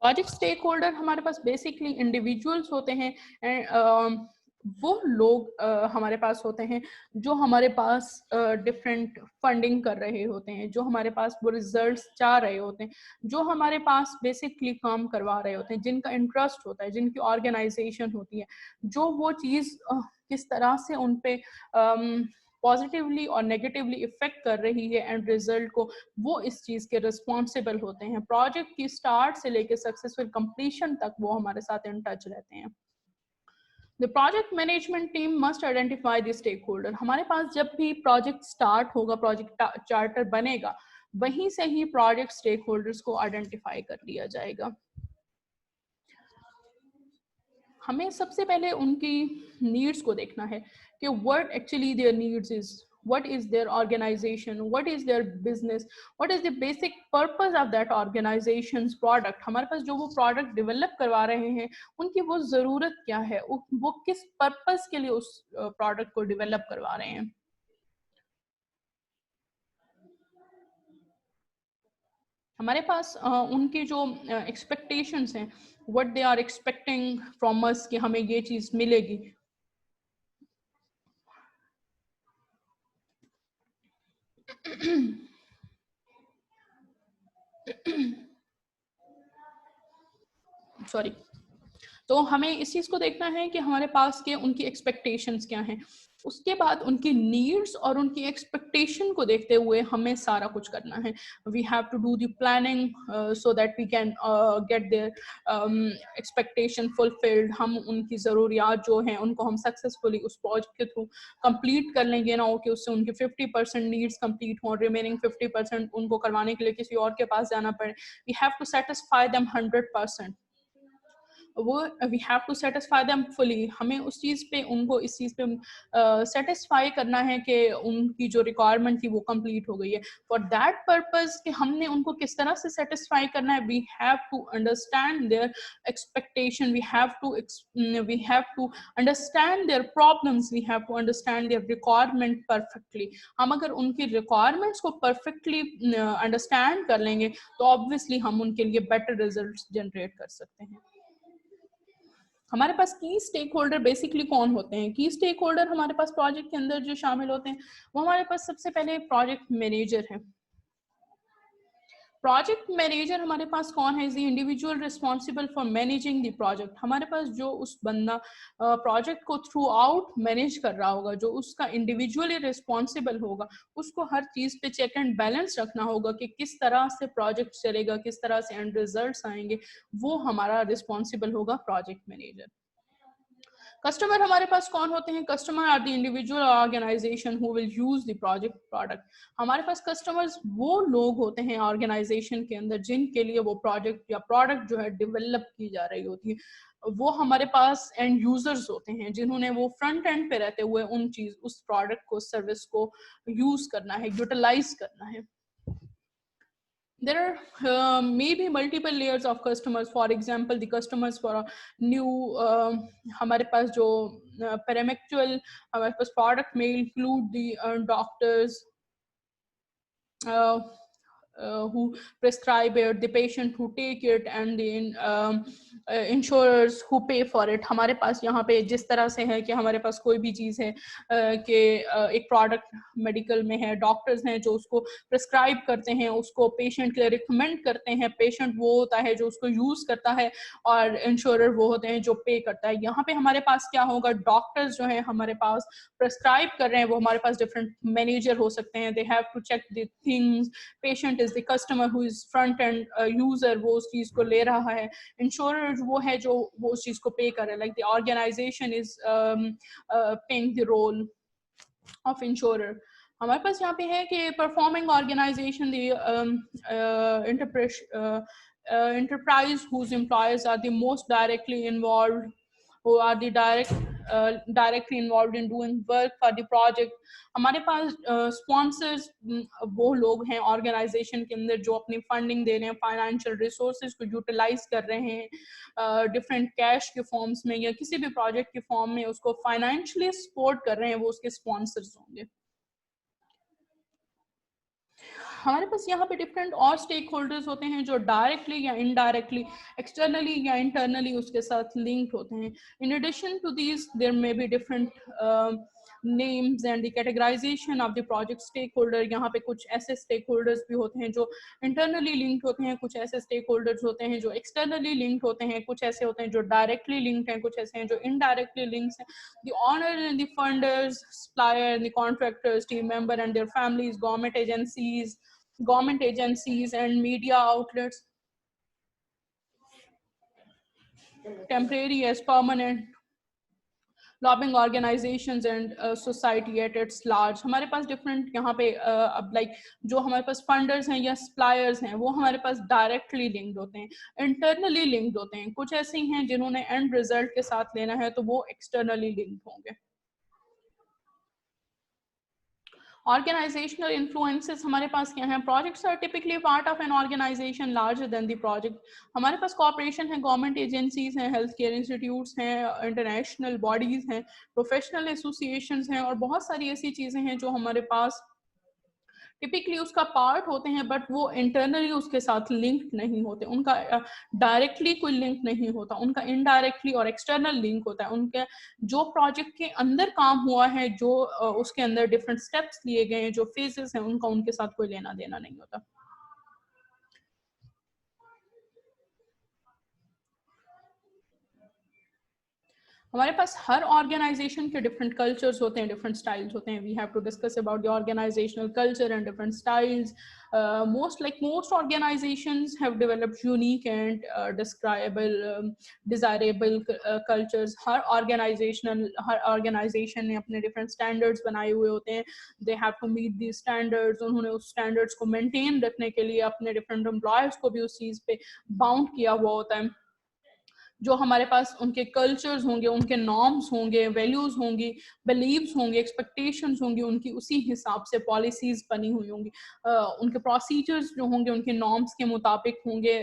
Project stake holder हमारे पास basically individuals होते हैं एंड वो लोग हमारे पास होते हैं जो हमारे पास डिफरेंट फंडिंग कर रहे होते हैं, जो हमारे पास वो रिजल्ट्स चाह रहे होते हैं, जो हमारे पास बेसिकली काम करवा रहे होते हैं, जिनका इंटरेस्ट होता है, जिनकी ऑर्गेनाइजेशन होती है, जो वो चीज़ किस तरह से उन पे पॉजिटिवली और नेगेटिवली इफेक्ट कर रही है एंड रिजल्ट को, वो इस चीज़ के रिस्पॉन्सिबल होते हैं। प्रोजेक्ट की स्टार्ट से लेकर सक्सेसफुल कंप्लीशन तक वो हमारे साथ इन टच रहते हैं। The project management team must identify the stakeholder. हमारे पास जब भी प्रोजेक्ट स्टार्ट होगा, प्रोजेक्ट चार्टर बनेगा, वहीं से ही प्रोजेक्ट स्टेक होल्डर्स को आइडेंटिफाई कर लिया जाएगा। हमें सबसे पहले उनकी नीड्स को देखना है कि what actually there needs is, what is their organization, what is their business, what is the basic purpose of that organization's product। हमारे पास जो वो प्रोडक्ट डेवलप करवा रहे हैं उनकी वो ज़रूरत क्या है, वो किस पर्पस के लिए उस प्रोडक्ट को डेवलप करवा रहे हैं। हमारे पास उनके जो एक्सपेक्टेशंस हैं, what they are expecting from us कि हमें ये चीज़ मिलेगी। सॉरी। तो हमें इस चीज़ को देखना है कि हमारे पास के उनकी एक्सपेक्टेशंस क्या हैं, उसके बाद उनकी नीड्स और उनकी एक्सपेक्टेशन को देखते हुए हमें सारा कुछ करना है। We have to do the planning so that we can get their expectation fulfilled. हम उनकी ज़रूरियात जो हैं उनको हम सक्सेसफुली उस प्रोजेक्ट के थ्रू कंप्लीट कर लेंगे, ना हो कि उससे उनके 50% नीड्स कंप्लीट हों, रिमेनिंग 50% उनको करवाने के लिए किसी और के पास जाना पड़े। We have to satisfy them 100%। वो we have to satisfy them fully. हमें उस चीज़ पे उनको इस चीज़ पे सेटिस्फाई करना है कि उनकी जो रिक्वायरमेंट थी वो कंप्लीट हो गई है। फॉर दैट पर्पस कि हमने उनको किस तरह से सेटिस्फाई करना है, we have to understand their expectation, we have to understand their problems, we have to understand their requirement perfectly. हम अगर उनकी रिक्वायरमेंट्स को परफेक्टली अंडरस्टैंड कर लेंगे तो ऑब्वियसली हम उनके लिए बेटर रिजल्ट्स जनरेट कर सकते हैं। हमारे पास की स्टेक होल्डर बेसिकली कौन होते हैं? की स्टेक होल्डर हमारे पास प्रोजेक्ट के अंदर जो शामिल होते हैं वो हमारे पास सबसे पहले प्रोजेक्ट मैनेजर है। प्रोजेक्ट मैनेजर हमारे पास कौन है? Is the individual responsible for managing the project. हमारे पास जो उस बंदा प्रोजेक्ट को थ्रू आउट मैनेज कर रहा होगा, जो उसका इंडिविजुअली रिस्पॉन्सिबल होगा, उसको हर चीज़ पे चेक एंड बैलेंस रखना होगा कि किस तरह से प्रोजेक्ट चलेगा, किस तरह से एंड रिजल्ट्स आएंगे, वो हमारा रिस्पॉन्सिबल होगा प्रोजेक्ट मैनेजर। कस्टमर हमारे पास कौन होते हैं? Customer are the individual organization who will use the project product. हमारे पास कस्टमर्स वो लोग होते हैं ऑर्गेनाइजेशन के अंदर जिनके लिए वो प्रोजेक्ट या प्रोडक्ट जो है डेवलप की जा रही होती है। वो हमारे पास एंड यूजर्स होते हैं जिन्होंने वो फ्रंट एंड पे रहते हुए उस प्रोडक्ट को, सर्विस को यूज करना है, यूटिलाइज करना है। There are maybe multiple layers of customers. For example, the customers for a new हमारे पास जो paramedical हमारे पास product may include the doctors who prescribe it, the patient who take it, and the insurers who pay for it। हमारे पास यहाँ पे जिस तरह से है कि हमारे पास कोई भी चीज़ है कि एक प्रोडक्ट मेडिकल में है, डॉक्टर्स हैं जो उसको प्रिस्क्राइब करते हैं, उसको पेशेंट के लिए रिकमेंड करते हैं, पेशेंट वो होता है जो उसको यूज़ करता है और इंश्योरर वो होते हैं जो पे करता है। यहाँ पे हमारे पास क्या होगा? डॉक्टर्स जो है हमारे पास प्रिस्क्राइब कर रहे हैं, वो हमारे पास डिफरेंट मैनेजर हो सकते हैं। They have to check the things. Patient is the customer who is front end user, वो उस चीज़ को ले रहा है। इंश्योरर वो है जो वो उस चीज़ को पे कर रहा है। Like the organization is paying the role of insurer. हमारे पास यहाँ पे है कि performing organization enterprise whose employees are the most directly involved, who are the directly involved in doing work for the project। हमारे पास स्पॉन्सर्स वो लोग हैं ऑर्गेनाइजेशन के अंदर जो अपनी फंडिंग दे रहे हैं, फाइनेंशियल रिसोर्सेज को यूटिलाइज कर रहे हैं डिफरेंट कैश के फॉर्म्स में या किसी भी प्रोजेक्ट के फॉर्म में, उसको फाइनेंशियली सपोर्ट कर रहे हैं, वो उसके स्पॉन्सर्स होंगे। हमारे पास यहाँ पे डिफरेंट और स्टेक होल्डर्स होते हैं जो डायरेक्टली या इनडायरेक्टली, एक्सटर्नली या इंटरनली उसके साथ लिंक्ड होते हैं. In addition to these there may be different names and the categorization of the project stakeholder. यहाँ पे कुछ ऐसे stakeholders भी होते हैं जो internally linked होते हैं, कुछ ऐसे stakeholders होते हैं जो externally linked होते हैं, कुछ ऐसे होते हैं जो directly linked हैं, कुछ ऐसे हैं जो indirectly linked हैं. The owner and the funders, supplier and the contractors, team member and their families, government agencies and media outlets, temporary as permanent, lobbying organizations and society at its large. हमारे पास different यहाँ पे अब like जो हमारे पास funders हैं या suppliers हैं वो हमारे पास directly linked होते हैं, internally linked होते हैं, कुछ ऐसे हैं जिन्होंने end result के साथ लेना है तो वो externally linked होंगे. Organizational influences हमारे पास क्या हैं? Projects are typically part of an organization larger than the project. हमारे पास corporation है, government agencies हैं, healthcare institutes हैं, international bodies हैं, professional associations हैं और बहुत सारी ऐसी चीजें हैं जो हमारे पास टिपिकली उसका पार्ट होते हैं बट वो इंटरनली उसके साथ लिंक नहीं होते, उनका डायरेक्टली कोई लिंक नहीं होता, उनका इनडायरेक्टली और एक्सटर्नल लिंक होता है. उनके जो प्रोजेक्ट के अंदर काम हुआ है, जो उसके अंदर डिफरेंट स्टेप्स लिए गए हैं, जो फेजेस हैं, उनका उनके साथ कोई लेना देना नहीं होता. हमारे पास हर ऑर्गेनाइजेशन के डिफरेंट कल्चर्स होते हैं, डिफरेंट स्टाइल्स होते हैं. We have to discuss about the organizational culture and different styles. most organizations have developed unique and desirable cultures. हर ऑर्गेनाइजेशन ने अपने डिफरेंट स्टैंडर्ड्स बनाए हुए होते हैं. They have to meet the standards. उन्होंने उस स्टैंडर्ड्स को मेंटेन रखने के लिए अपने डिफरेंट एम्प्लॉयर्स को भी उस चीज़ पे बाउंड किया हुआ होता है. जो हमारे पास उनके कल्चर्स होंगे, उनके नॉर्म्स होंगे, वैल्यूज होंगी, बिलीव्स होंगे, एक्सपेक्टेशंस होंगी, उनकी उसी हिसाब से पॉलिसीज बनी हुई होंगी. उनके प्रोसीजर्स जो होंगे उनके नॉर्म्स के मुताबिक होंगे.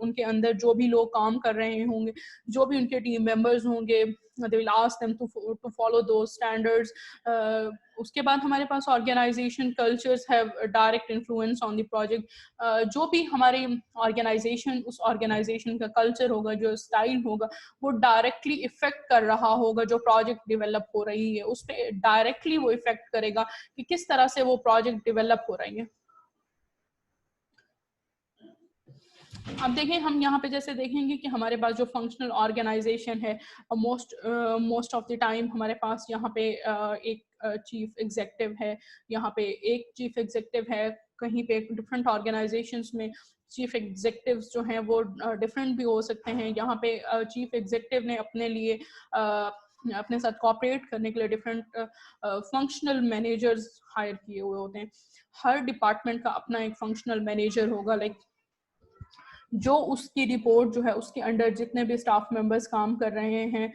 उनके अंदर जो भी लोग काम कर रहे होंगे, जो भी उनके टीम मेंबर्स होंगे, they will ask them to follow those standards. उसके बाद हमारे पास organisation cultures have direct influence on the project. जो भी हमारी ऑर्गेनाइजेशन, उस ऑर्गेनाइजेशन का कल्चर होगा, जो स्टाइल होगा, वो डायरेक्टली इफेक्ट कर रहा होगा जो प्रोजेक्ट डेवलप हो रही है, उस पर डायरेक्टली वो इफेक्ट करेगा कि किस तरह से वो प्रोजेक्ट डेवलप हो रही है. अब देखें, हम यहाँ पे जैसे देखेंगे कि हमारे पास जो फंक्शनल ऑर्गेनाइजेशन है, मोस्ट ऑफ द टाइम हमारे पास यहाँ पे एक चीफ एग्जेक्टिव है, यहाँ पे एक चीफ एग्जेक्टिव है. कहीं पे डिफरेंट ऑर्गेनाइजेशंस में चीफ एग्जेक्टिव्स जो हैं वो डिफरेंट भी हो सकते हैं. यहाँ पे चीफ एग्जेक्टिव ने अपने लिए अपने साथ कोऑपरेट करने के लिए डिफरेंट फंक्शनल मैनेजर्स हायर किए हुए होते हैं. हर डिपार्टमेंट का अपना एक फंक्शनल मैनेजर होगा, लाइक जो उसकी रिपोर्ट जो है उसके अंडर जितने भी स्टाफ मेंबर्स काम कर रहे हैं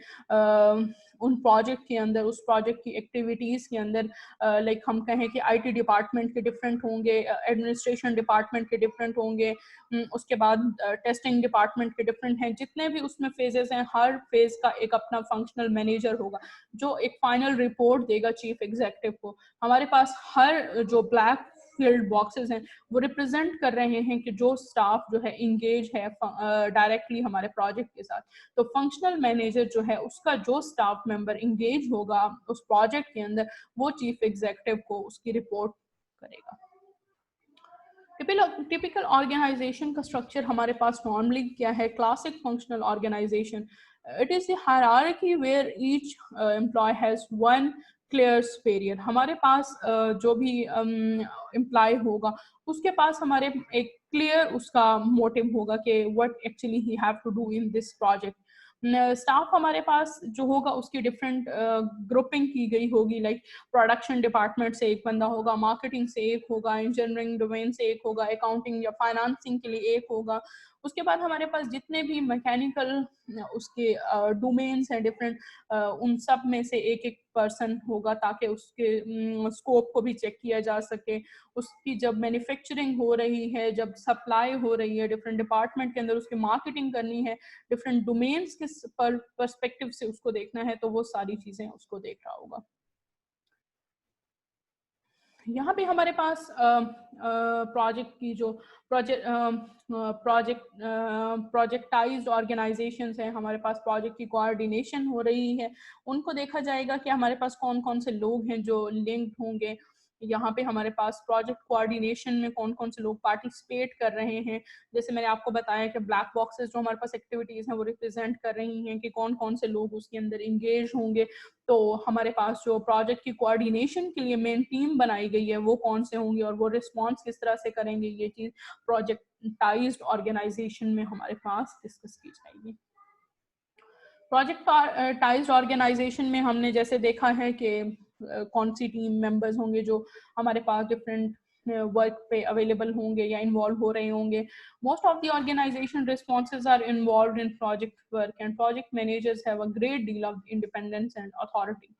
उन प्रोजेक्ट के अंदर, उस प्रोजेक्ट की एक्टिविटीज़ के अंदर, लाइक हम कहें कि आईटी डिपार्टमेंट के डिफरेंट होंगे, एडमिनिस्ट्रेशन डिपार्टमेंट के डिफरेंट होंगे, उसके बाद टेस्टिंग डिपार्टमेंट के डिफरेंट हैं. जितने भी उसमें फेजेस हैं, हर फेज का एक अपना फंक्शनल मैनेजर होगा जो एक फाइनल रिपोर्ट देगा चीफ एग्जेक्टिव को. हमारे पास हर जो ब्लैक फील्ड बॉक्सेस हैं वो रिप्रेजेंट कर रहे हैं कि जो स्टाफ जो है इंगेज है डायरेक्टली हमारे प्रोजेक्ट के साथ. तो फंक्शनल मैनेजर जो है उसका जो स्टाफ मेंबर इंगेज होगा उस प्रोजेक्ट के अंदर, वो चीफ एग्जेक्टिव को उसकी रिपोर्ट करेगा. टिपिकल ऑर्गेनाइजेशन का स्ट्रक्चर हमारे पास नॉर्मली क्या है? Classic functional organization, it is the hierarchy where each employee has one clear superior. हमारे पास जो भी एम्प्लॉय होगा उसके पास हमारे एक क्लियर उसका मोटिव होगा कि what actually he have to do in this project. Staff हमारे पास जो होगा उसकी डिफरेंट ग्रुपिंग की गई होगी, लाइक प्रोडक्शन डिपार्टमेंट से एक बंदा होगा, मार्केटिंग से एक होगा, इंजीनियरिंग डोमेन से एक होगा, अकाउंटिंग या फाइनेंसिंग के लिए एक होगा. उसके बाद हमारे पास जितने भी मैकेनिकल उसके डोमेन्स हैं डिफरेंट, उन सब में से एक एक पर्सन होगा ताकि उसके स्कोप को भी चेक किया जा सके. उसकी जब मैन्युफैक्चरिंग हो रही है, जब सप्लाई हो रही है डिफरेंट डिपार्टमेंट के अंदर, उसकी मार्केटिंग करनी है, डिफरेंट डोमेन्स के पर्सपेक्टिव से उसको देखना है, तो वो सारी चीजें उसको देख रहा होगा. यहाँ पे हमारे पास प्रोजेक्ट की जो प्रोजेक्टाइज्ड ऑर्गेनाइजेशंस हैं, हमारे पास प्रोजेक्ट की कोऑर्डिनेशन हो रही है, उनको देखा जाएगा कि हमारे पास कौन कौन से लोग हैं जो लिंक्ड होंगे। यहाँ पे हमारे पास प्रोजेक्ट कोऑर्डिनेशन में कौन कौन से लोग पार्टिसिपेट कर रहे हैं। जैसे मैंने आपको बताया कि ब्लैक बॉक्सेस जो हमारे पास एक्टिविटीज हैं वो रिप्रेजेंट कर रही हैं कि कौन कौन से लोग उसके अंदर इंगेज होंगे। तो हमारे पास जो प्रोजेक्ट की कोऑर्डिनेशन के लिए मेन टीम बनाई गई है वो कौन से होंगे और वो रिस्पॉन्स किस तरह से करेंगे, ये चीज प्रोजेक्टाइज्ड ऑर्गेनाइजेशन में हमारे पास डिस्कस की जाएगी। प्रोजेक्टाइज्ड ऑर्गेनाइजेशन में हमने जैसे देखा है कि कौन सी टीम मेंबर्स होंगे जो हमारे पास डिफरेंट वर्क पे अवेलेबल होंगे या इन्वॉल्व हो रहे होंगे। Most of the organisation responses are involve in project work and project managers have a great deal of independence and authority.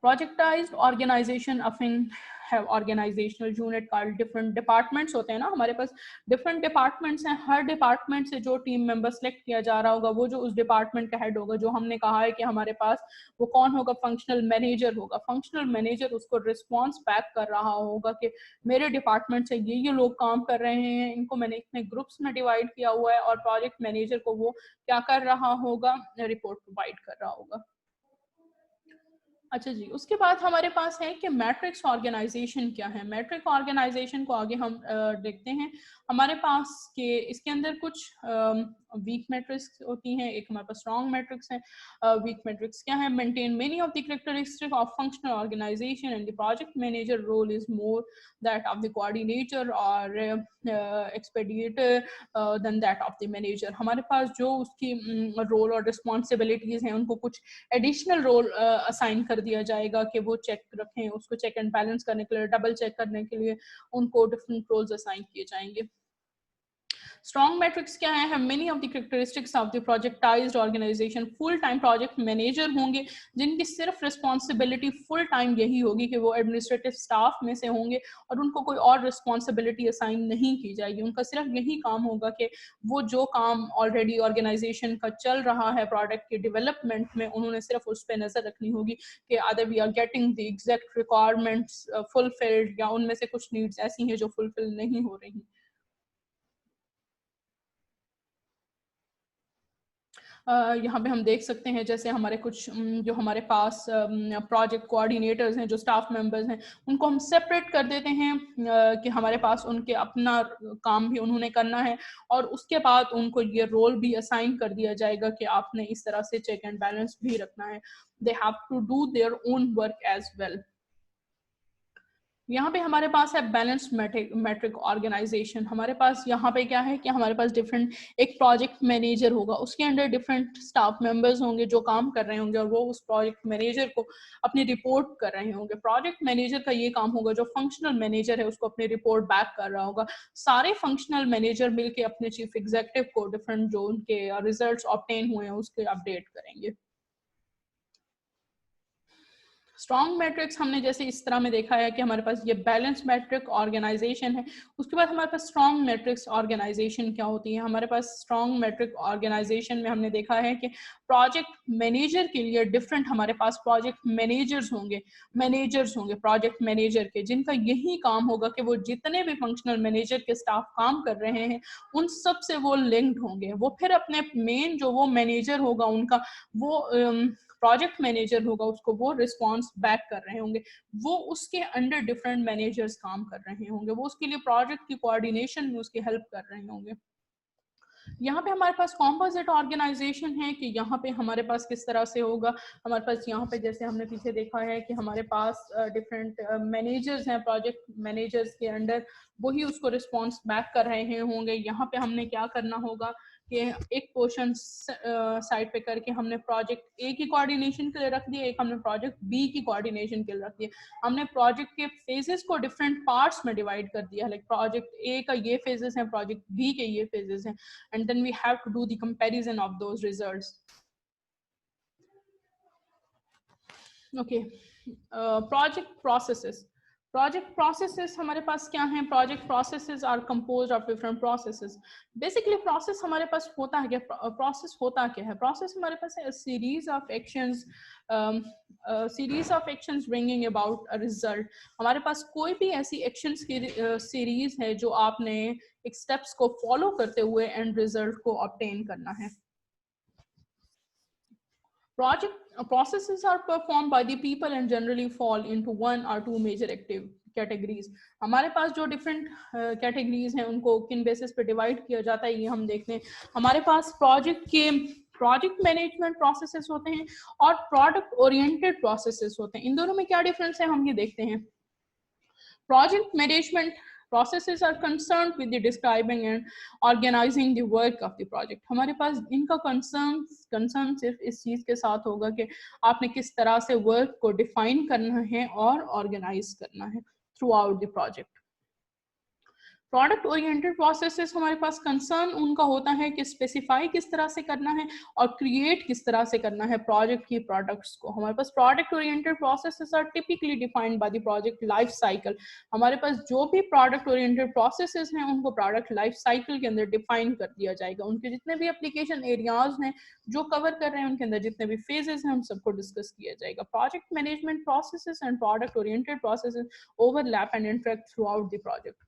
Projectized organisation often have organizational unit called different departments होते हैं ना, हमारे पास different departments हैं। हर department से जो team member select किया जा रहा होगा वो जो उस डिपार्टमेंट का हेड होगा, जो हमने कहा है कि हमारे पास वो कौन होगा, फंक्शनल मैनेजर होगा। फंक्शनल मैनेजर उसको रिस्पॉन्स बैक कर रहा होगा कि मेरे डिपार्टमेंट से ये लोग काम कर रहे हैं, इनको मैंने इतने ग्रुप्स में डिवाइड किया हुआ है, और प्रोजेक्ट मैनेजर को वो क्या कर रहा होगा, रिपोर्ट प्रोवाइड कर रहा होगा। अच्छा जी, उसके बाद हमारे पास है कि मैट्रिक्स ऑर्गेनाइजेशन क्या है। मैट्रिक ऑर्गेनाइजेशन को आगे हम देखते हैं। हमारे पास के इसके अंदर कुछ वीक मैट्रिक्स होती हैं, एक हमारे पास स्ट्रॉन्ग मैट्रिक्स है। वीक मैट्रिक्स क्या है? Maintain many of the characteristic of functional organisation and the project manager role is more that of the coordinator और expediter than that of the manager. हमारे पास जो उसकी रोल और रिस्पॉन्सिबिलिटीज हैं उनको कुछ एडिशनल रोल असाइन कर दिया जाएगा कि वो चेक रखें, उसको चेक एंड बैलेंस करने के लिए, डबल चेक करने के लिए उनको डिफरेंट रोल्स असाइन किए जाएंगे। स्ट्रॉन्ग मैट्रिक्स क्या है? Many of the characteristics of the projectized organisation full time project manager होंगे, जिनकी सिर्फ रिस्पॉन्सिबिलिटी फुल टाइम यही होगी कि वो एडमिनिस्ट्रेटिव स्टाफ में से होंगे और उनको कोई और रिस्पॉन्सिबिलिटी असाइन नहीं की जाएगी। उनका सिर्फ यही काम होगा कि वो जो काम ऑलरेडी ऑर्गेनाइजेशन का चल रहा है प्रोडक्ट के डेवलपमेंट में, उन्होंने सिर्फ उस पर नजर रखनी होगी कि other we are getting the exact requirements fulfilled, या उनमें से कुछ नीड्स ऐसी हैं जो फुलफिल नहीं हो रही। यहाँ पे हम देख सकते हैं जैसे हमारे कुछ जो हमारे पास प्रोजेक्ट कोऑर्डिनेटर्स हैं, जो स्टाफ मेंबर्स हैं, उनको हम सेपरेट कर देते हैं कि हमारे पास उनके अपना काम भी उन्होंने करना है, और उसके बाद उनको ये रोल भी असाइन कर दिया जाएगा कि आपने इस तरह से चेक एंड बैलेंस भी रखना है। They have to do their own work as well. यहाँ पे हमारे पास है बैलेंस मैट्रिक ऑर्गेनाइजेशन। हमारे पास यहाँ पे क्या है कि हमारे पास डिफरेंट एक प्रोजेक्ट मैनेजर होगा, उसके अंडर डिफरेंट स्टाफ मेंबर्स होंगे जो काम कर रहे होंगे, और वो उस प्रोजेक्ट मैनेजर को अपनी रिपोर्ट कर रहे होंगे। प्रोजेक्ट मैनेजर का ये काम होगा, जो फंक्शनल मैनेजर है उसको अपनी रिपोर्ट बैक कर रहा होगा। सारे फंक्शनल मैनेजर मिलके अपने चीफ एग्जीक्यूटिव को डिफरेंट जो उनके रिजल्ट ऑब्टेन हुए हैं उसके अपडेट करेंगे। स्ट्रॉन्ग मैट्रिक्स हमने जैसे इस तरह में देखा है कि हमारे पास ये बैलेंस मैट्रिक ऑर्गेनाइजेशन है। उसके बाद हमारे पास स्ट्रॉन्ग मैट्रिक्स ऑर्गेनाइजेशन क्या होती है? हमारे पास स्ट्रॉन्ग मैट्रिक ऑर्गेनाइजेशन में हमने देखा है कि प्रोजेक्ट मैनेजर के लिए डिफरेंट हमारे पास प्रोजेक्ट मैनेजर्स होंगे प्रोजेक्ट मैनेजर के, जिनका यही काम होगा कि वो जितने भी फंक्शनल मैनेजर के स्टाफ काम कर रहे हैं उन सब से वो लिंक्ड होंगे। वो फिर अपने मेन जो वो मैनेजर होगा उनका, वो प्रोजेक्ट मैनेजर होगा, उसको वो रिस्पॉन्स बैक कर रहे होंगे। वो उसके अंडर डिफरेंट मैनेजर्स काम कर रहे होंगे, वो उसके लिए प्रोजेक्ट की कोऑर्डिनेशन में उसकी हेल्प कर रहे होंगे। यहाँ पे हमारे पास कॉम्पोजिट ऑर्गेनाइजेशन है कि यहाँ पे हमारे पास किस तरह से होगा। हमारे पास यहाँ पे जैसे हमने पीछे देखा है कि हमारे पास डिफरेंट मैनेजर्स हैं, प्रोजेक्ट मैनेजर्स के अंडर वही उसको रिस्पॉन्स बैक कर रहे होंगे। यहाँ पे हमने क्या करना होगा कि एक पोर्शन साइड पे करके हमने प्रोजेक्ट ए की कोऑर्डिनेशन के लिए रख दिया, एक हमने प्रोजेक्ट बी की कोऑर्डिनेशन के लिए रख दिया। हमने प्रोजेक्ट के फेजेस को डिफरेंट पार्ट्स में डिवाइड कर दिया, लाइक प्रोजेक्ट ए का ये फेजेस हैं, प्रोजेक्ट बी के ये फेजेस हैं, and then we have to do the comparison of those results. Okay, project processes. Project processes हमारे पास क्या हैं? Project processes are composed of different processes. Basically process हमारे पास होता है क्या? प्रोसेस होता क्या है? प्रोसेस हमारे पास है series of actions, series of actions bringing about a result. हमारे पास कोई भी ऐसी एक्शंस की सीरीज है जो आपने एक स्टेप्स को फॉलो करते हुए एंड रिजल्ट को ऑब्टेन करना है। Project processes are performed by the people and generally fall into one or two major active categories. हमारे पास जो different categories हैं उनको किन basis पे divide किया जाता है ये हम देखते हैं। हमारे पास project management processes होते हैं और product oriented processes होते हैं। इन दोनों में क्या difference है हम ये देखते हैं। Project management processes are concerned with the describing and organizing the work of the project. हमारे पास इनका concern सिर्फ इस चीज के साथ होगा कि आपने किस तरह से work को define करना है और organize करना है throughout the project. Product oriented processes हमारे पास कंसर्न उनका होता है कि स्पेसिफाई किस तरह से करना है और क्रिएट किस तरह से करना है प्रोजेक्ट की प्रोडक्ट्स को। हमारे पास product oriented processes are typically defined by the project life cycle. हमारे पास जो भी प्रोडक्ट ओरिएंटेड प्रोसेसेस हैं उनको प्रोडक्ट लाइफ साइकिल के अंदर डिफाइन कर दिया जाएगा। उनके जितने भी एप्लीकेशन एरियाज हैं जो कवर कर रहे हैं उनके अंदर जितने भी फेजेस हैं हम सबको डिस्कस किया जाएगा। Project management processes and product oriented processes overlap and interact through out the project.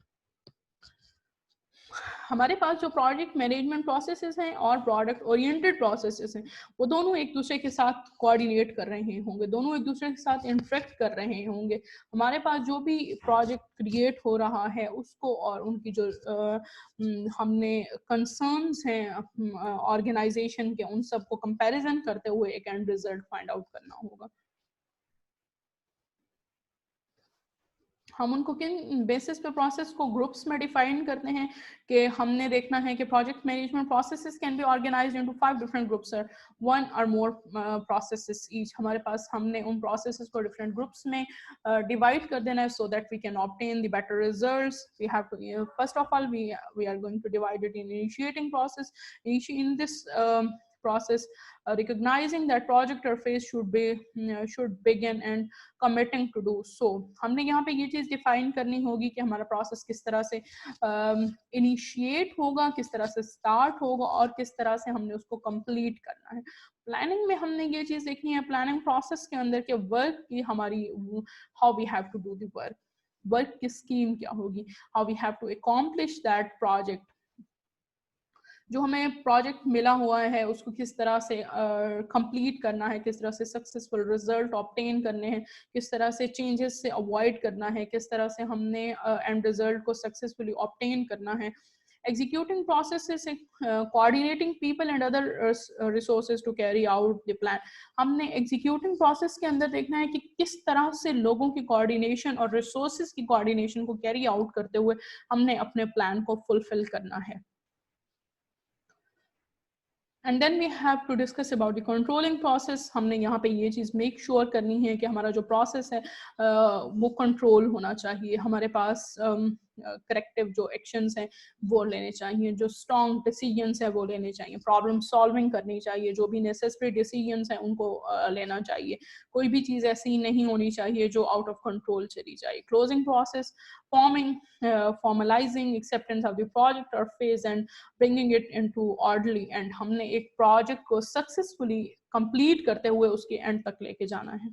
हमारे पास जो प्रोजेक्ट मैनेजमेंट प्रोसेसेस हैं और प्रोडक्ट ओरिएंटेड प्रोसेसेस हैं वो दोनों एक दूसरे के साथ कोऑर्डिनेट कर रहे होंगे, दोनों एक दूसरे के साथ इंटरेक्ट कर रहे होंगे। हमारे पास जो भी प्रोजेक्ट क्रिएट हो रहा है उसको और उनकी जो हमने कंसर्न्स हैं ऑर्गेनाइजेशन के उन सबको कंपैरिजन करते हुए एक एंड रिजल्ट फाइंड आउट करना होगा। हम उनको किन बेसिस पे प्रोसेस को ग्रुप्स में डिफाइन करते हैं कि हमने देखना है कि project management processes can be organised into 5 different groups और वन और मोर प्रोसेसेस ईच। हमारे पास हमने उन प्रोसेसेस को डिफरेंट ग्रुप्स में डिवाइड कर देना है so that we can obtain the better results. We have to first of all we are going to divide it in initiating process. In this process, recognizing that project or phase should begin and committing to do so। हमने यहाँ पे ये चीज define करनी होगी कि हमारा process किस तरह से इनिशिएट होगा, किस तरह से स्टार्ट होगा और किस तरह से हमने उसको कंप्लीट करना है। प्लानिंग में हमने ये चीज देखनी है प्लानिंग प्रोसेस के अंदर के वर्क की हमारी how we have to do the work की स्कीम क्या होगी, how we have to accomplish that project. जो हमें प्रोजेक्ट मिला हुआ है उसको किस तरह से कंप्लीट करना है, किस तरह से सक्सेसफुल रिजल्ट ऑब्टेन करने हैं, किस तरह से चेंजेस से अवॉइड करना है, किस तरह से हमने एंड रिजल्ट को सक्सेसफुली ऑब्टेन करना है। Executing processes, coordinating people and other resources to carry out the plan। हमने executing process के अंदर देखना है कि किस तरह से लोगों की coordination और resources की coordination को carry out करते हुए हमने अपने plan को fulfill करना है। And then we have to discuss about the controlling process. हमने यहाँ पे ये चीज़ मेक श्योर करनी है कि हमारा जो प्रोसेस है वो कंट्रोल होना चाहिए। हमारे पास करेक्टिव जो एक्शंस हैं वो लेने चाहिए, जो स्ट्रॉन्ग डिसीजंस हैं वो लेने चाहिए, प्रॉब्लम सॉल्विंग करनी चाहिए, जो भी नेसेसरी डिसीजंस हैं उनको लेना चाहिए। कोई भी चीज़ ऐसी नहीं होनी चाहिए जो आउट ऑफ कंट्रोल चली जाए। Closing process, formalizing acceptance of the project or phase and bringing it into orderly end। हमने एक प्रोजेक्ट को सक्सेसफुली कंप्लीट करते हुए उसके एंड तक लेके जाना है।